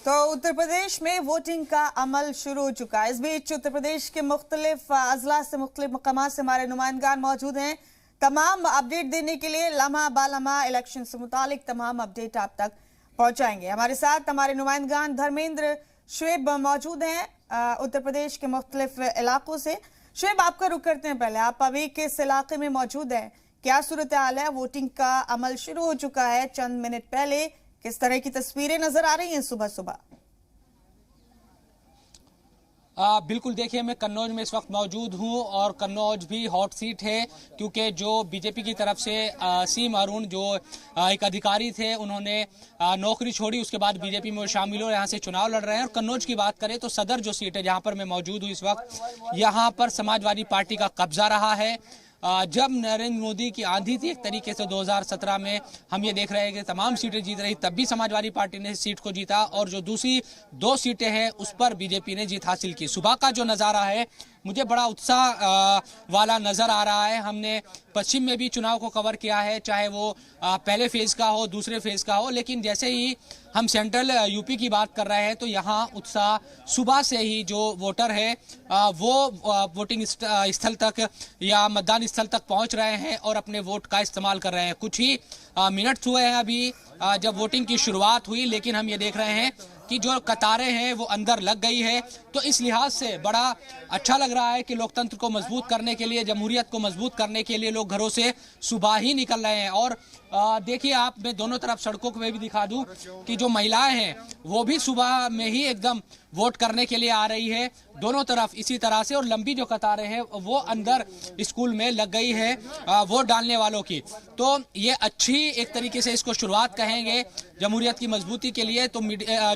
तो उत्तर प्रदेश में वोटिंग का अमल शुरू हो चुका है। इस बीच उत्तर प्रदेश के मुख्तलिफ अजला से मुख्तलिफ मकामात से हमारे नुमाइंदगान मौजूद हैं। तमाम अपडेट देने के लिए लम्हा बालम्हा इलेक्शन से मुतालिक तमाम अपडेट आप तक पहुंचाएंगे। हमारे साथ हमारे नुमाइंदगान धर्मेंद्र शुएब मौजूद हैं उत्तर प्रदेश के मुख्तलिफ इलाकों से। शुएब, आपका रुख करते हैं। पहले आप अभी किस इलाके में मौजूद हैं, क्या सूरत हाल है? वोटिंग का अमल शुरू हो चुका है चंद मिनट पहले, किस तरह की तस्वीरें नजर आ रही हैं सुबह सुबह? बिल्कुल, देखिए मैं कन्नौज में इस वक्त मौजूद हूं और कन्नौज भी हॉट सीट है क्योंकि जो बीजेपी की तरफ से सीम अरुण जो एक अधिकारी थे उन्होंने नौकरी छोड़ी, उसके बाद बीजेपी में शामिल हो यहाँ से चुनाव लड़ रहे हैं। और कन्नौज की बात करें तो सदर जो सीट है जहाँ पर मैं मौजूद हूँ इस वक्त, यहाँ पर समाजवादी पार्टी का कब्जा रहा है। जब नरेंद्र मोदी की आंधी थी एक तरीके से 2017 में, हम ये देख रहे हैं कि तमाम सीटें जीत रही, तब भी समाजवादी पार्टी ने सीट को जीता और जो दूसरी 2 सीटें हैं उस पर बीजेपी ने जीत हासिल की। सुबह का जो नज़ारा है मुझे बड़ा उत्साह वाला नज़र आ रहा है। हमने पश्चिम में भी चुनाव को कवर किया है, चाहे वो पहले फेज़ का हो, दूसरे फेज़ का हो, लेकिन जैसे ही हम सेंट्रल यूपी की बात कर रहे हैं तो यहाँ उत्साह सुबह से ही जो वोटर है वो वोटिंग स्थल तक या मतदान स्थल तक पहुँच रहे हैं और अपने वोट का इस्तेमाल कर रहे हैं। कुछ ही मिनट्स हुए हैं अभी जब वोटिंग की शुरुआत हुई, लेकिन हम ये देख रहे हैं कि जो कतारें हैं वो अंदर लग गई है। तो इस लिहाज से बड़ा अच्छा लग रहा है कि लोकतंत्र को मजबूत करने के लिए, जमहूरियत को मजबूत करने के लिए लोग घरों से सुबह ही निकल रहे हैं। और देखिए आप, मैं दोनों तरफ सड़कों पे भी दिखा दूं कि जो महिलाएं हैं वो भी सुबह में ही एकदम वोट करने के लिए आ रही है दोनों तरफ इसी तरह से। और लंबी जो कतारें हैं वो अंदर स्कूल में लग गई है वोट डालने वालों की। तो ये अच्छी एक तरीके से इसको शुरुआत कहेंगे जमहूरियत की मजबूती के लिए। तो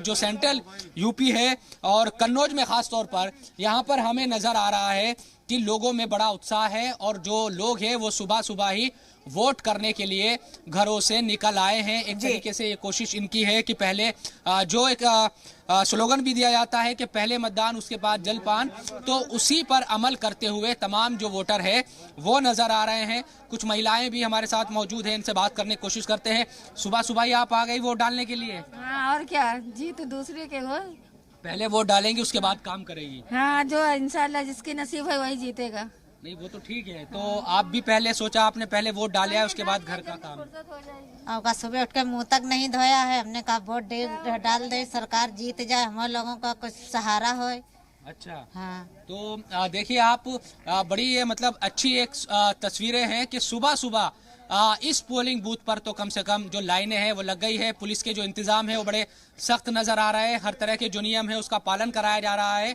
जो सेंट्रल यूपी है और कन्नौज में खास तौर पर यहाँ पर हमें नजर आ रहा है कि लोगों में बड़ा उत्साह है और जो लोग हैं वो सुबह सुबह ही वोट करने के लिए घरों से निकल आए हैं। एक तरीके से ये कोशिश इनकी है कि पहले जो एक स्लोगन भी दिया जाता है कि पहले मतदान उसके बाद जलपान, तो उसी पर अमल करते हुए तमाम जो वोटर है वो नजर आ रहे हैं। कुछ महिलाएं भी हमारे साथ मौजूद हैं, इनसे बात करने की कोशिश करते हैं। सुबह सुबह ही आप आ गई वोट डालने के लिए? हाँ, और क्या, जीत दूसरे के हो। पहले वोट डालेंगे उसके बाद काम करेगी? हाँ, जो इंशाल्लाह जिसकी नसीब है वही जीतेगा। नहीं, वो तो ठीक है। तो आप भी पहले सोचा, आपने पहले वोट डाला है उसके बाद घर का काम? आपका सुबह उठ के मुंह तक नहीं धोया है, हमने कहा वोट डाल दे, सरकार जीत जाए, हम लोगों का कुछ सहारा हो। अच्छा, हाँ। तो देखिए आप, बड़ी ये मतलब अच्छी एक तस्वीरें हैं कि सुबह सुबह इस पोलिंग बूथ पर तो कम से कम जो लाइनें हैं वो लग गई है। पुलिस के जो इंतजाम है वो बड़े सख्त नजर आ रहे हैं, हर तरह के जो नियम है उसका पालन कराया जा रहा है।